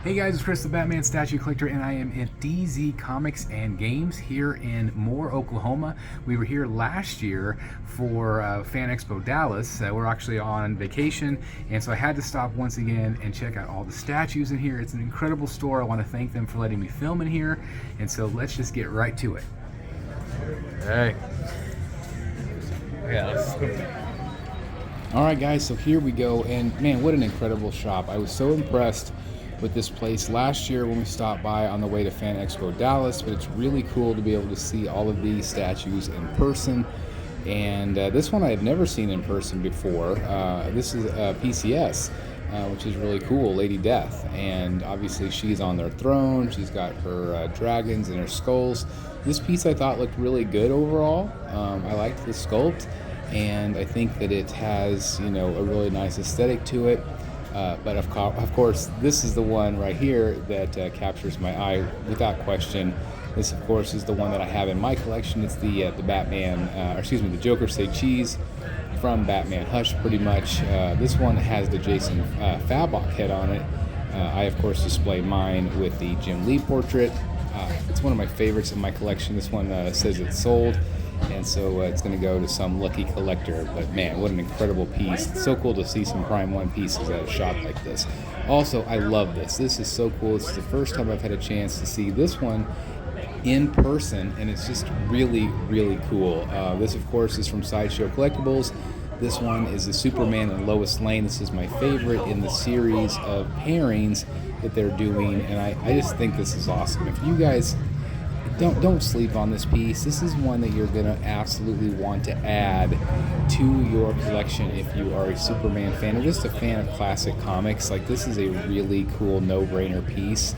Hey guys, it's Chris the Batman Statue Collector, and I am at DZ Comics and Games here in Moore, Oklahoma. We were here last year for Fan Expo Dallas. We're actually on vacation, and so I had to stop once again and check out all the statues in here. It's an incredible store. I want to thank them for letting me film in here, and so let's just get right to it. Hey. Yeah. Alright guys, so here we go, and man, what an incredible shop. I was so impressed with this place last year when we stopped by on the way to Fan Expo Dallas, but it's really cool to be able to see all of these statues in person. And this one I had never seen in person before. This is PCS, which is really cool, Lady Death. And obviously she's on their throne, she's got her dragons and her skulls. This piece I thought looked really good overall. I liked the sculpt, and I think that it has, you know, a really nice aesthetic to it. But of course, this is the one right here that captures my eye without question. This, of course, is the one that I have in my collection. It's the Batman, the Joker Say Cheese from Batman Hush, pretty much. This one has the Jason Fabok head on it. I, of course, display mine with the Jim Lee portrait. It's one of my favorites in my collection. This one says it's sold, and so it's going to go to some lucky collector. But man, what an incredible piece. It's so cool to see some Prime 1 pieces at a shop like this. Also, I love this. This is so cool. This is the first time I've had a chance to see this one in person, and it's just really, really cool. This, of course, is from Sideshow Collectibles. This one is the Superman and Lois Lane. This is my favorite in the series of pairings that they're doing, and I just think this is awesome. If you guys don't sleep on this piece, this is one that you're gonna absolutely want to add to your collection if you are a Superman fan or just a fan of classic comics. Like, this is a really cool no-brainer piece.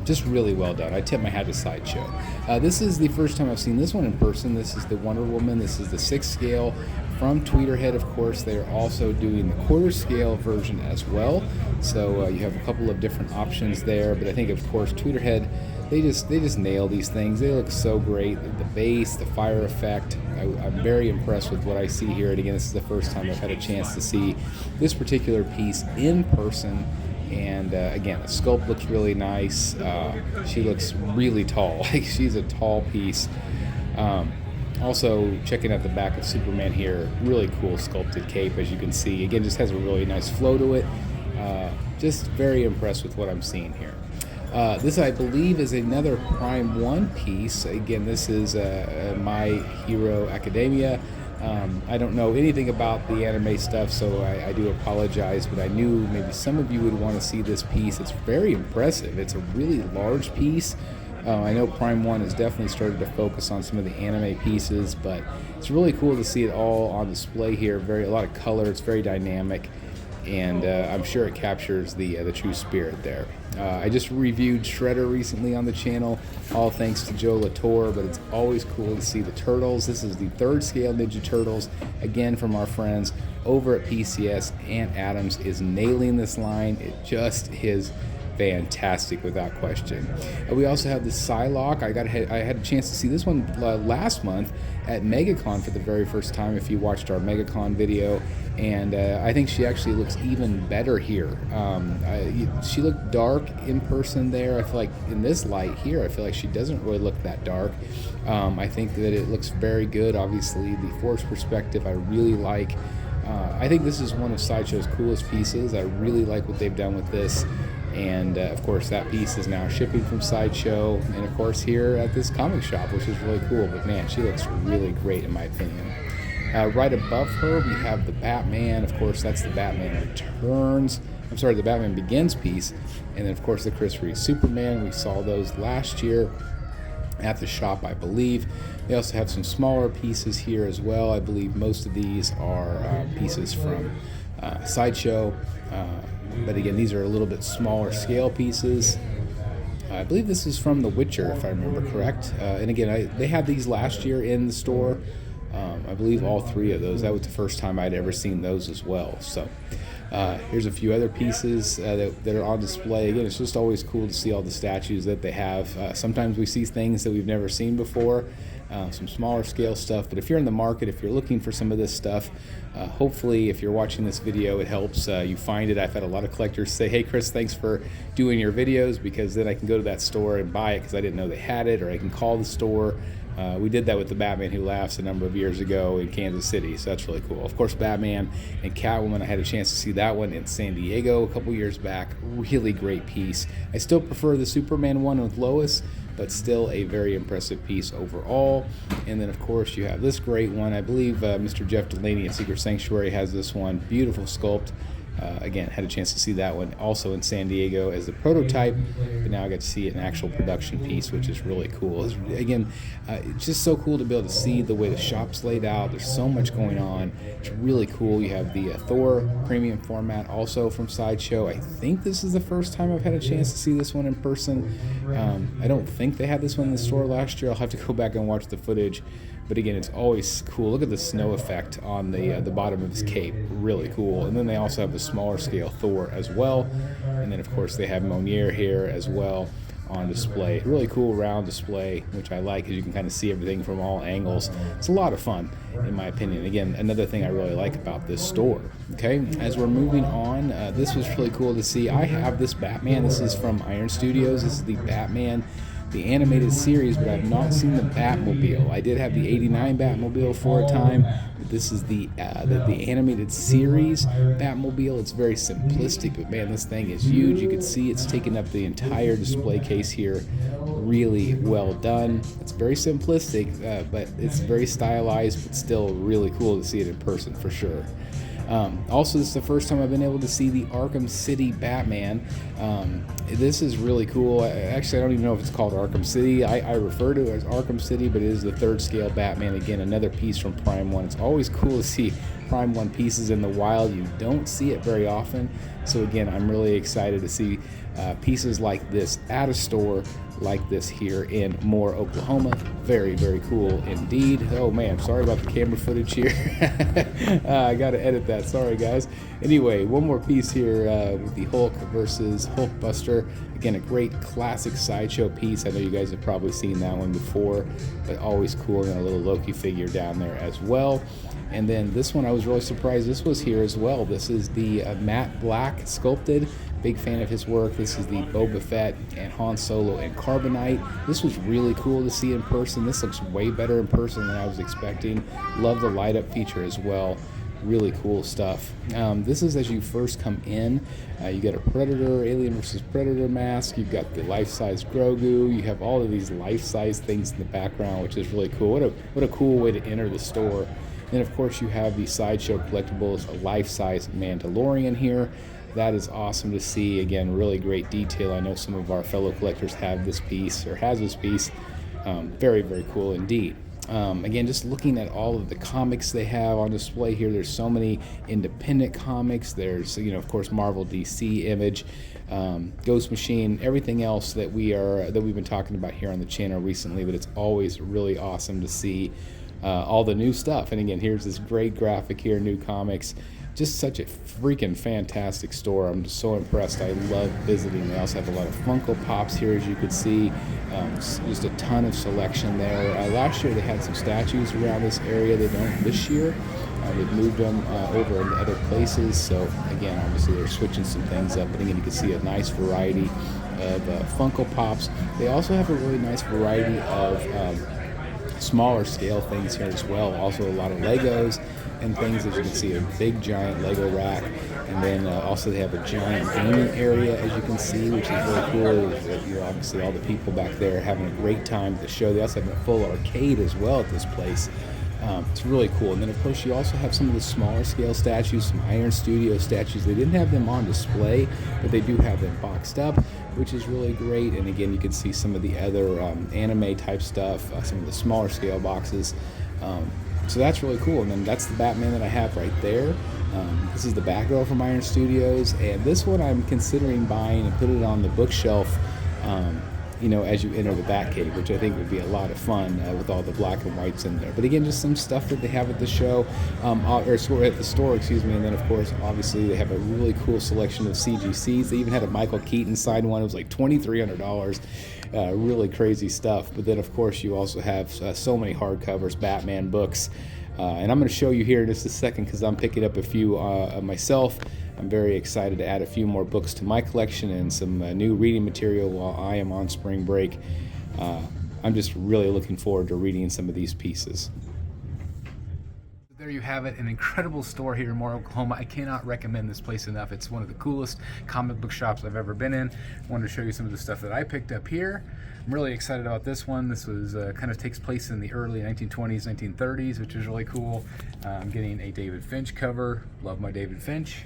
Just really well done. I tip my hat to Sideshow. This is the first time I've seen this one in person. This is the Wonder Woman. This is the 6th scale from Tweeterhead. Of course, they are also doing the quarter scale version as well. So you have a couple of different options there. But I think, of course, Tweeterhead, they just nail these things. They look so great. The base, the fire effect. I'm very impressed with what I see here. And again, this is the first time I've had a chance to see this particular piece in person. And again, the sculpt looks really nice. She looks really tall. Like, she's a tall piece. Also, checking out the back of Superman here, really cool sculpted cape, as you can see. Again, just has a really nice flow to it. Just very impressed with what I'm seeing here. This, I believe, is another Prime 1 piece. Again, this is My Hero Academia. I don't know anything about the anime stuff, so I do apologize, but I knew maybe some of you would want to see this piece. It's very impressive. It's a really large piece. I know Prime 1 has definitely started to focus on some of the anime pieces, but it's really cool to see it all on display here. A lot of color. It's very dynamic, and I'm sure it captures the true spirit there. I just reviewed Shredder recently on the channel, all thanks to Joe Latour, but it's always cool to see the Turtles. This is the 3rd scale Ninja Turtles, again from our friends over at PCS. Aunt Adams is nailing this line. It just is fantastic without question. We also have the Psylocke. I had a chance to see this one last month at MegaCon for the very first time, if you watched our MegaCon video, and I think she actually looks even better here. She looked dark in person there. I feel like in this light here, I feel like she doesn't really look that dark. I think that it looks very good. Obviously, the force perspective I really like. I think this is one of Sideshow's coolest pieces. I really like what they've done with this. And of course, that piece is now shipping from Sideshow, and of course here at this comic shop, which is really cool. But man, she looks really great in my opinion. Right above her, we have the Batman. Of course, that's the Batman Returns. The Batman Begins piece, and then of course the Chris Reeve Superman. We saw those last year at the shop, I believe. They also have some smaller pieces here as well. I believe most of these are pieces from Sideshow. But again, these are a little bit smaller scale pieces. I believe this is from The Witcher, if I remember correct. And again, they had these last year in the store. I believe all 3 of those. That was the first time I'd ever seen those as well. So here's a few other pieces that are on display. Again, it's just always cool to see all the statues that they have. Sometimes we see things that we've never seen before. some smaller scale stuff. But if you're in the market, if you're looking for some of this stuff, hopefully if you're watching this video, it helps you find it. I've had a lot of collectors say, hey Chris, thanks for doing your videos, because then I can go to that store and buy it because I didn't know they had it, or I can call the store. We did that with the Batman Who Laughs a number of years ago in Kansas City, so that's really cool. Of course, Batman and Catwoman, I had a chance to see that one in San Diego a couple years back. Really great piece. I still prefer the Superman one with Lois, but still a very impressive piece overall. And then of course you have this great one. I believe Mr. Jeff Delaney at Secret Sanctuary has this one. Beautiful sculpt. Again, had a chance to see that one also in San Diego as the prototype, but now I got to see an actual production piece, which is really cool. It's just so cool to be able to see the way the shop's laid out. There's so much going on. It's really cool. You have the Thor premium format also from Sideshow. I think this is the first time I've had a chance to see this one in person. I don't think they had this one in the store last year. I'll have to go back and watch the footage. But again, it's always cool. Look at the snow effect on the bottom of his cape. Really cool. And then they also have the smaller scale Thor as well. And then, of course, they have Mjolnir here as well on display. Really cool round display, which I like, because you can kind of see everything from all angles. It's a lot of fun, in my opinion. Again, another thing I really like about this store. Okay, as we're moving on, this was really cool to see. I have this Batman. This is from Iron Studios. This is the Batman, the animated series, but I've not seen the Batmobile. I did have the '89 Batmobile for a time, but this is the animated series Batmobile. It's very simplistic, but man, this thing is huge. You can see it's taking up the entire display case here. Really well done. It's very simplistic, but it's very stylized, but still really cool to see it in person for sure. Also, this is the first time I've been able to see the Arkham City Batman. This is really cool. Actually, I don't even know if it's called Arkham City. I refer to it as Arkham City, but it is the third scale Batman. Again, another piece from Prime 1. It's always cool to see Prime 1 pieces in the wild. You don't see it very often. So again, I'm really excited to see pieces like this at a store like this here in Moore, Oklahoma. Very, very cool indeed. Oh man, sorry about the camera footage here. I gotta edit that, sorry guys. Anyway, one more piece here with the Hulk versus Hulkbuster. Again, a great classic Sideshow piece. I know you guys have probably seen that one before, but always cool. And a little Loki figure down there as well. And then this one, I was really surprised this was here as well. This is the matte black sculpted. Big fan of his work. This is the Boba Fett and Han Solo and Carbonite. This was really cool to see in person. This looks way better in person than I was expecting. Love the light up feature as well. Really cool stuff. This is as you first come in. You got a Predator, Alien versus Predator mask. You've got the life-size Grogu. You have all of these life-size things in the background, which is really cool. What a cool way to enter the store. Then of course you have the Sideshow Collectibles, a life-size Mandalorian here. That is awesome to see. Again, really great detail. I know some of our fellow collectors have this piece or has this piece. Very, very cool indeed. Again, just looking at all of the comics they have on display here, there's so many independent comics. There's, of course, Marvel, DC, Image, Ghost Machine, everything else that we've been talking about here on the channel recently. But it's always really awesome to see all the new stuff. And again, here's this great graphic here, new comics. Just such a freaking fantastic store. I'm just so impressed. I love visiting. They also have a lot of Funko Pops here, as you could see. Just a ton of selection there. Last year they had some statues around this area. They don't this year. They've moved them over into other places. So again, obviously they're switching some things up. But again, you can see a nice variety of Funko Pops. They also have a really nice variety of smaller scale things here as well. Also a lot of Legos and things, as you can see, a big giant Lego rack. And then also they have a giant gaming area, as you can see, which is really cool. Obviously all the people back there having a great time at the show. They also have a full arcade as well at this place. It's really cool. And then of course you also have some of the smaller scale statues, some Iron Studio statues. They didn't have them on display, but they do have them boxed up, which is really great. And again, you can see some of the other anime type stuff, some of the smaller scale boxes. So that's really cool. And then that's the Batman that I have right there. This is the Batgirl from Iron Studios, and this one I'm considering buying and put it on the bookshelf you know, as you enter the Batcave, which I think would be a lot of fun with all the black and whites in there. But again, just some stuff that they have at the show, or at the store, excuse me. And then, of course, obviously, they have a really cool selection of CGCs. They even had a Michael Keaton signed one. It was like $2,300. Really crazy stuff. But then, of course, you also have so many hardcovers, Batman books. And I'm going to show you here in just a second because I'm picking up a few myself. I'm very excited to add a few more books to my collection and some new reading material while I am on spring break. I'm just really looking forward to reading some of these pieces. There you have it, an incredible store here in Moore, Oklahoma. I cannot recommend this place enough. It's one of the coolest comic book shops I've ever been in. I wanted to show you some of the stuff that I picked up here. I'm really excited about this one. This was kind of takes place in the early 1920s, 1930s, which is really cool. I'm getting a David Finch cover. Love my David Finch.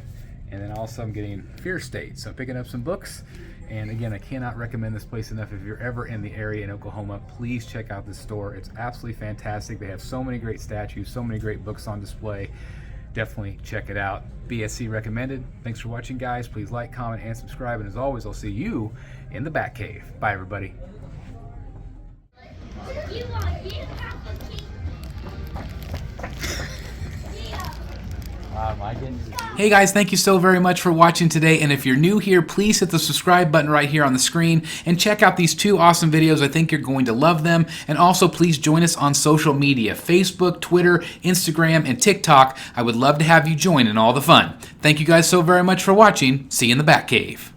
And then also I'm getting Fear State. So I'm picking up some books. And again, I cannot recommend this place enough. If you're ever in the area in Oklahoma, please check out this store. It's absolutely fantastic. They have so many great statues, so many great books on display. Definitely check it out. BSC recommended. Thanks for watching, guys. Please like, comment, and subscribe. And as always, I'll see you in the Batcave. Bye, everybody. Hey guys, thank you so very much for watching today, and if you're new here, please hit the subscribe button right here on the screen and check out these two awesome videos. I think you're going to love them. And also please join us on social media, Facebook, Twitter, Instagram, and TikTok. I would love to have you join in all the fun. Thank you guys so very much for watching. See you in the Batcave.